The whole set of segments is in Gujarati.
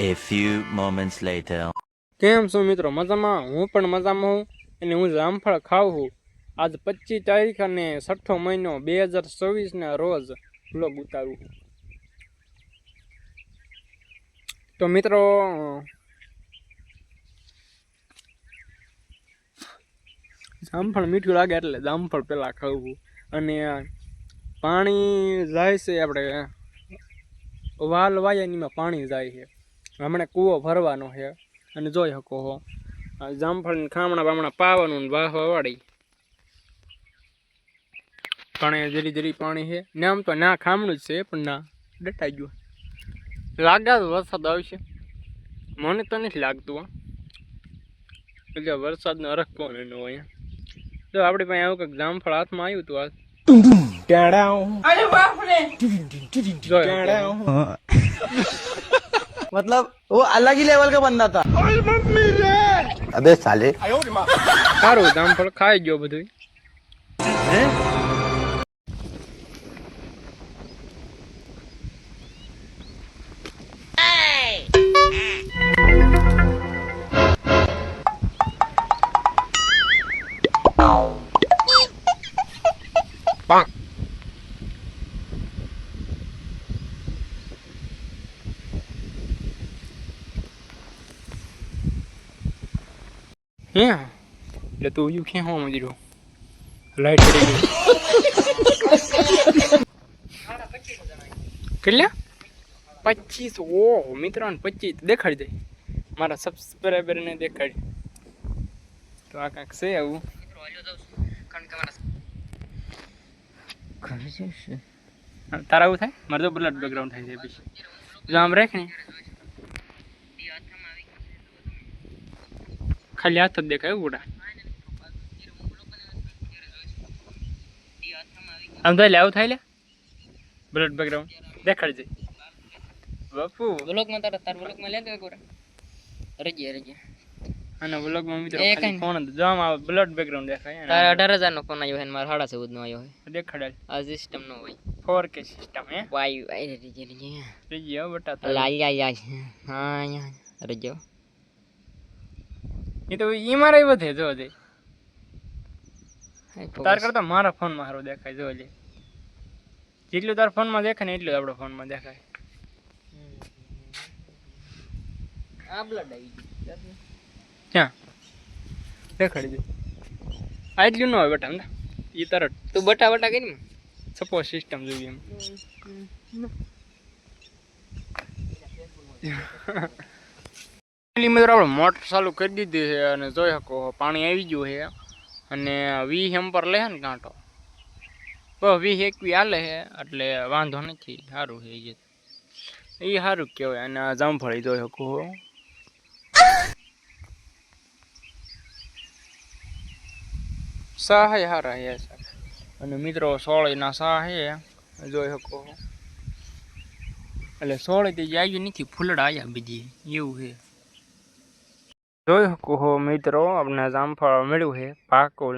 A few moments later. કેમ છો મિત્રો? મજામાં? હું પણ મજામાં હું અને હું જામફળ ખાઉં છું. આજ 25 તારીખ અને 6ઠો મહિનો 2024 રોજ વ્લોગ ઉતારું છું. તો મિત્રો જામફળ મીઠું લાગે એટલે જામફળ પહેલાં ખાઉં છું. અને પાણી જાય છે, આપણે વાલ વાયાનીમાં પાણી જાય છે. હમણાં કૂવો ભરવાનો છે અને જોઈ શકો છો જામફળ ખામણા બામણા પાવાનું વાહવા વાળી પણ જરી જરી પાણી છે ને. આમ તો ના ખામણું જ છે પણ ના ડટાઈ ગયું લાગે વરસાદ આવશે. મને તો નથી લાગતું એટલે વરસાદનો અરખ કોણ એનો અહીંયા. જો આપણી પાસે આવું કંઈક જામફળ હાથમાં આવ્યું હતું मतलब वो अलग ही लेवल का बंदा था। अबे साले સારું જામફળ ખાઈ ગયો બધું. હે એટલે તું યુ ક્યાં હોવા મંદિરો લાઈટ કરી ગઈ કેટલા 25. ઓહ મિત્રો 25 દેખાડી દે મારા સબસ્ક્રાઈબરને દેખાડી. તો આ કાંક છે આવું. તારા આવું થાય? મારે તો બ્લડ બેકગ્રાઉન્ડ થાય છે પછી જો આમ રાખ ને ખાલી હાથ જ દેખાય ઉડા. આમ થાય લે આવું થાય લે બ્લડ બેકગ્રાઉન્ડ દેખાડી જાય બાપુ. વ્લોગમાં તાર વ્લોગમાં લે દે કોરા રજી અને વ્લોગમાં મિત્રો ખાલી ફોન જ જો આમ બ્લડ બેકગ્રાઉન્ડ દેખાય. તારે 18,000 નો ફોન આવ્યો છે ને મારા 14.5 નો આવ્યો છે. દેખાડાય આ સિસ્ટમ નો હોય 4K સિસ્ટમ હે વાય રજી રજી બટા લાઈ હા રજો એ તો ઈ મારા વધે જો દે તાર કરતા મારા ફોન માં સારું દેખાય. જો લે જેટલું તાર ફોન માં દેખાય ને એટલું આપણો ફોન માં દેખાય. આ બ્લડ આવી ગયું ક્યાં દેખાડી દે. આટલું ન હોય બટા એ તરત તું બટા બટા કરી સપોઝ સિસ્ટમ જોઈએ એમ. મિત્રો આપણે મોટર ચાલુ કરી દીધી છે અને જોઈ શકો પાણી આવી ગયું છે અને 20 એમ્પર લે ને કાંટો બસ 20-21 હાલે છે એટલે વાંધો નથી. સારું છે એ સારું કહેવાય. અને જામફળી જોઈ શકો સાહ સારા છે અને મિત્રો સોળીના સાહ છે જોઈ શકો એટલે સોળીથી આવ્યું નથી ફૂલડા આવ્યા બીજી એવું છે. જોઈ શકો મિત્રો આપણે જામફળ મળ્યું છે પાકું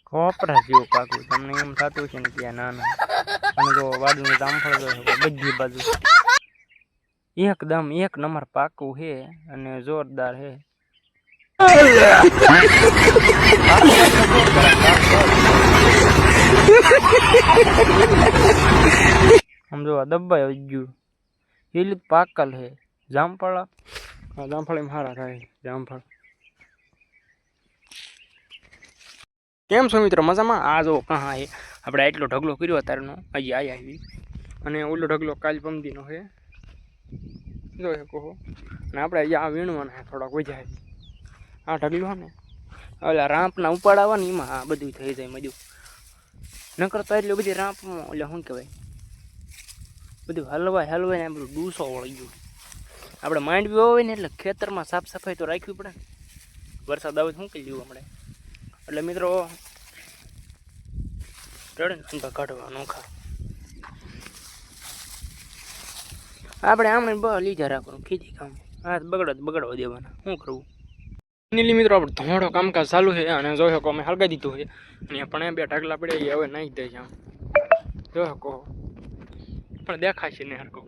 કોપરા જેવું પાકું. તમને એમ થતું છે ને ત્યાં નાના અને જો બાજુનું જામફળ જોઈ શકો બધી બાજુ એકદમ એક નંબર પાકું છે અને જોરદાર છે. આમ જો દબાઈ ગયું એટલું પાકલ છે જામફળ. જામફળ એમ સારા થાય જામફળ. કેમ છો મિત્રો? મજામાં? આ જો કહા છે આપણે એટલો ઢગલો કર્યો અત્યારનો હજી આવી અને ઓલો ઢગલો કાલ પમદીનો છે જોઈ શકો. અને આપણે આ વીણવાના થોડાક વજ્યા આ ઢગલો ને ઓલા રાંપના ઉપાડાવા ને એમાં આ બધું થઈ જાય મજુ નકર તો એટલી બધી રાંપમાં એટલે શું કહેવાય બધું હલવાય ને બધું ડૂસો વળી ગયું. આપણે માંડવી હોય ને એટલે ખેતરમાં સાફ સફાઈ તો રાખવી પડે ને. વરસાદ આવે શું કહી લેવું આપણે એટલે મિત્રો રડે ને કાઢવા નોખા આપણે આમને બ લીધા રાખવાનું ખીજી કામ હાથ બગડવા દેવાના શું કરવું. ફાઇનલી મિત્રો આપણે ધોળો કામકાજ ચાલુ છે અને જોઈ શકો અમે હળગાઈ દીધું છે અને પણ 2 ઢગલા પડ્યા હવે નાખી દે છે આમ જોઈ શકો પણ દેખાય છે ને હરકો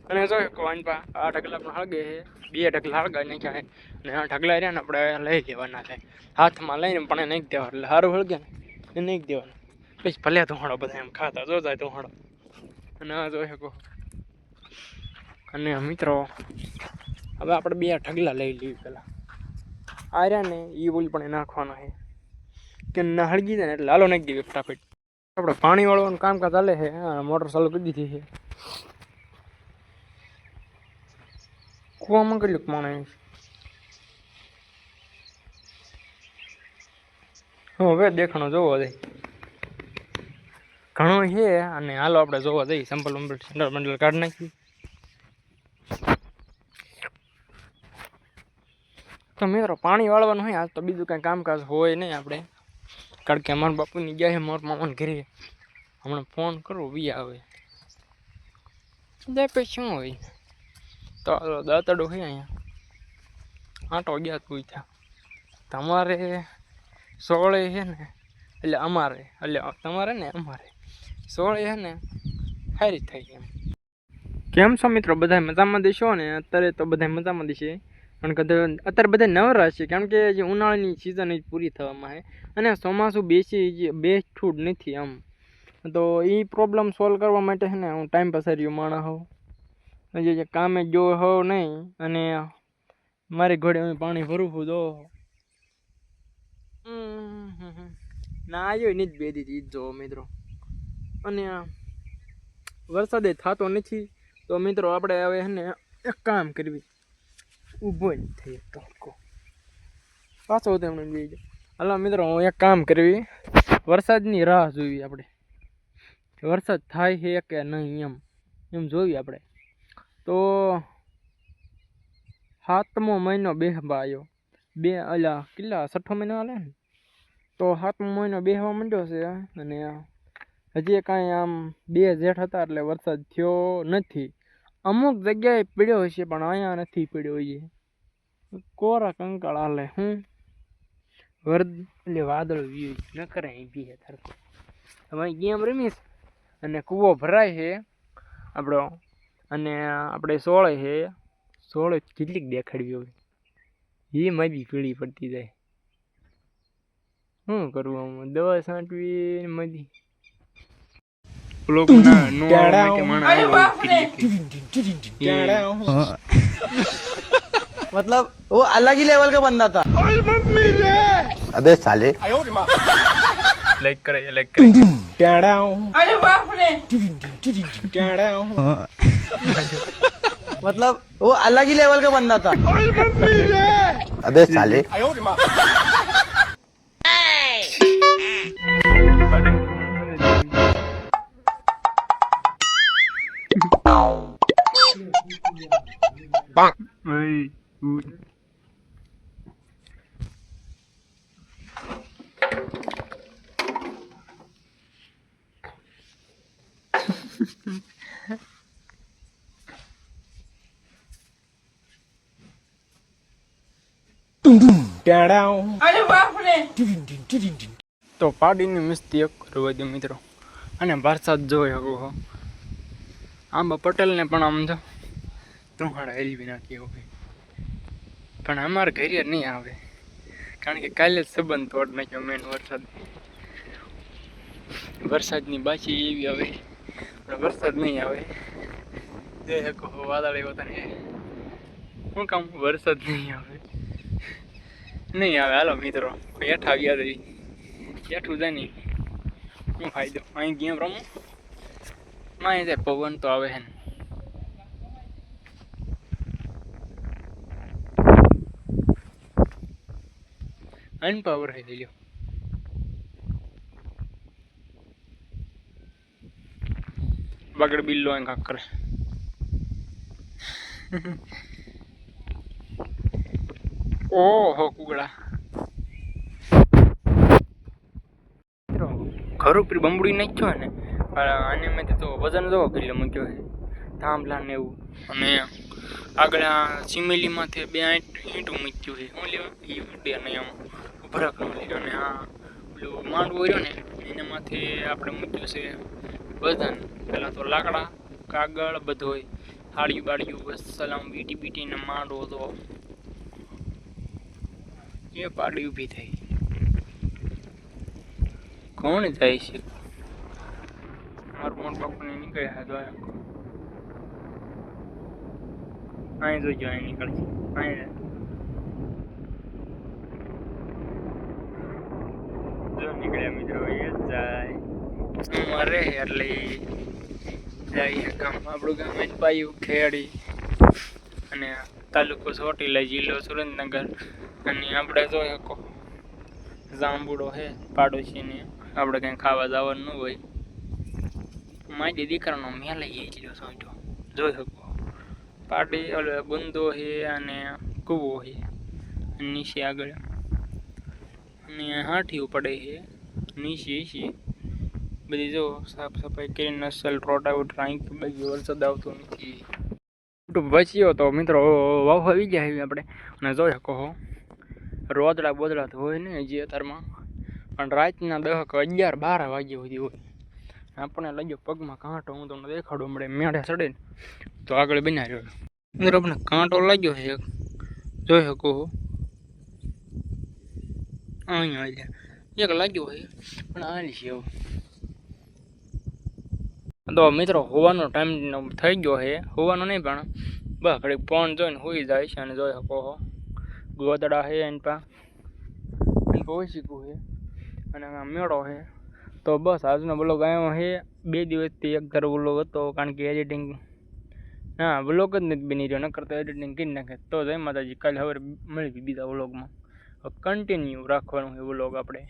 અને જો વાનપા આ ઢગલા પણ હળગે છે, 2 ઢગલા હળગાઈ નાખ્યા છે. અને આ ઢગલા રહ્યા ને આપણે લઈ લેવાના છે, હાથમાં લઈને પણ એ નાખી દેવા, એટલે સારું હળગે ને એ નાખી દેવાનું. પછી ભલે ધોવાડો બધા એમ ખાતા જો જાય ધોવાડો. અને આ જોઈ શકો. અને મિત્રો હવે આપણે 2 ઢગલા લઈ લઈએ પહેલાં. આ રહ્યા ને એ ઓલી પણ નાખવાના છે કે ના હળગી જાય ને એટલે હાલો નાખી દઈએ ફટાફટ. આપણે પાણી વાળવાનું કામકાજ ચાલે છે, મોટર ચાલુ કરી દીધી છે. કૂવામાં કેટલું પાણી હવે દેખાણો જોવો જાય ઘણો છે. અને હાલો આપણે જોવા જઈએ, સેમ્પલ બંડલ કાઢી નાખીએ. તો મિત્રો પાણી વાળવાનું હોય આજ તો બીજું કાંઈ કામકાજ હોય નહીં આપણે, કારણ કે અમારા બાપુની ગયા છે મારા મામાને ઘરે. હમણાં ફોન કરો વી આવે પછી શું હોય. તો દાંતડો હોય અહીંયા આંટો ગયા પૂછ્યા તમારે સોળે છે ને એટલે અમારે, એટલે તમારે ને અમારે સોળે છે ને સારી થઈ એમ. કેમ છો મિત્રો, બધા મજામાં દેશો ને? અત્યારે તો બધા મજામાં દેશે, કારણ કે અત્યારે બધા નવરા છે, કારણ કે જે ઉનાળાની સિઝન જ પૂરી થવામાં છે અને ચોમાસું બેઠું જ નથી આમ. તો એ પ્રોબ્લેમ સોલ્વ કરવા માટે છે ને હું ટાઈમ પસાર્યો માણસ હોઉં, જે કામે જો હોવ નહીં. અને મારી ઘોડે હું પાણી ભરું છું તો ના આવ્યો નહીં જ બે દીધી જો મિત્રો. અને વરસાદે થતો નથી, તો મિત્રો આપણે હવે છે ને એક કામ કરવી, ઊભો જ થઈ તડકો પાછો તેમને જઈ જાય. હાલો મિત્રો હું એક કામ કરવી, વરસાદની રાહ જોવી આપણે, વરસાદ થાય છે કે નહીં એમ જોઈએ આપણે. તો 7મો મહિનો બેહવા આવ્યો, અલા કેટલા 6 મહિનો હાલે ને, તો 7મો મહિનો બેહવા માંડ્યો છે. અને હજી કાંઈ આમ 2 જેઠ હતા એટલે વરસાદ થયો નથી. અમુક જગ્યાએ પીડ્યો હશે પણ અહીંયા નથી પીડ્યો. છે કોરા કંકાળ હાલે હું એટલે વાદળ વ્યુ ન કરે અહીં બી તરકો. હવે ગેમ રમીશ અને કૂવો ભરાય છે આપણો. અને આપણે સોળે છે, સોળે કેટલીક દેખાડવી હોય એ મજી પીળી પડતી જાય. શું કરવું આમાં, દવા છાંટવી મજી मतलब वो अलग ही लेवल का बंदा था। अबे साले लाइक करे लाइक करे अरे बाप रे मतलब वो अलग ही लेवल का बंदा था। अबे साले अरे बाप रे તો પાડીની મસ્તી એક કરવા દો મિત્રો. અને વરસાદ જોઈ શકો હો, આંબા પટેલને પણ આમ જો તુહાડા હેલવી નાખી હોય, પણ અમારા ઘરે નહીં આવે, કારણ કે કાલે જ સંબંધ તોડ નાખ્યો મેન વરસાદની બાછી એવી આવે પણ વરસાદ નહીં આવે. જોઈ શકો વાદળ એવો તને શું કામ વરસાદ નહીં આવે. હાલો મિત્રો હેઠ આવ્યા રહી, હેઠું જાય નહીં શું ફાયદો. અહીં ગેમ રમું માં જાય પવન તો આવે હે ને. અનપાવર હે લ્યો. બગડ બિલ્લો અહીં કાંક કરે. ઓહો કુગડા ઘર ઉપર બંબડી નાખ્યો ને, આને મેં તો વજન જોવો કેટલો મૂક્યો છે, થાંભલા ને એવું. અને આગળ સિમેલી માથે 2 ઈંટું મૂક્યું છે, શું લેવા એ ઉડે નહીં આમ ભરક ન લે. અને આ પેલું માંડવો રહ્યો ને એના માથે આપણે મૂક્યું છે વજન. પહેલાં તો લાકડા કાગળ બધું હોય હાડિયું બાડિયું બસ સલામ બીટી બીટીને માંડો તો એ પાડી ઊભી થઈ. કોણ જાય છે? મારું મોટ બાપુને નીકળ્યા તો અહીં જોઈજો, અહીં નીકળે છે. અહીં જો નીકળ્યા મિત્રો, એ જ જાય મરે એટલે જાય ગામ. આપણું ગામ જ પાયું ખેડી અને તાલુકો ચોટીલા, જિલ્લો સુરેન્દ્રનગર. અને આપણે જોઈ શકો જાંબુડો છે પાડોશીને, આપણે કંઈ ખાવા જવાનું ન હોય. મારી દીકરાનો મેં લઈ ગયેલો સોંટો જોઈ શકો. પાટી ઓલો ગુંદો છે અને કૂવો છે નીચે આગળ, અને હાંઠિયું પડે છે નીચે છે બધી. જો સાફ સફાઈ કરીને અસલ રોટાવટ રાંક બધી વરસાદ આવતો નથી. બચ્યો તો મિત્રો વાવ આવી ગયા આપણે. અને જોઈ શકો રોદડા બોદડા તો હોય ને હજી અત્યારમાં, પણ રાતના 10 11 12 વાગ્યા સુધી હોય. આપણે લાગ્યો પગમાં કાંટો, હું તમને દેખાડું મળે મેળે ચડે ને તો આગળ બના રહ્યો. મિત્રો આપણે કાંટો લાગ્યો છે જોઈ શકો અહીંયા એક લાગ્યો હોય, પણ હાલ છે એવું. તો મિત્રો હોવાનો ટાઈમ થઈ ગયો છે, હોવાનો નહીં પણ બસ ઘડીક ફોન જોઈને હોઈ જાય છે. અને જોઈ શકો ગોદડા છે એની પા ઓછીકું છે અને મેળો છે. તો બસ આજનો બ્લોગ આવ્યો છે. 2 દિવસથી એક ધારો બ્લોગ હતો, કારણ કે એડિટિંગ બ્લોગ જ નથી બની રહ્યો, ન કરતા એડિટિંગ કરી નાખે. તો જય માતાજી, કાલે હવે મળી બીજા બ્લોગમાં કન્ટિન્યુ રાખવાનું છે બ્લોગ આપણે.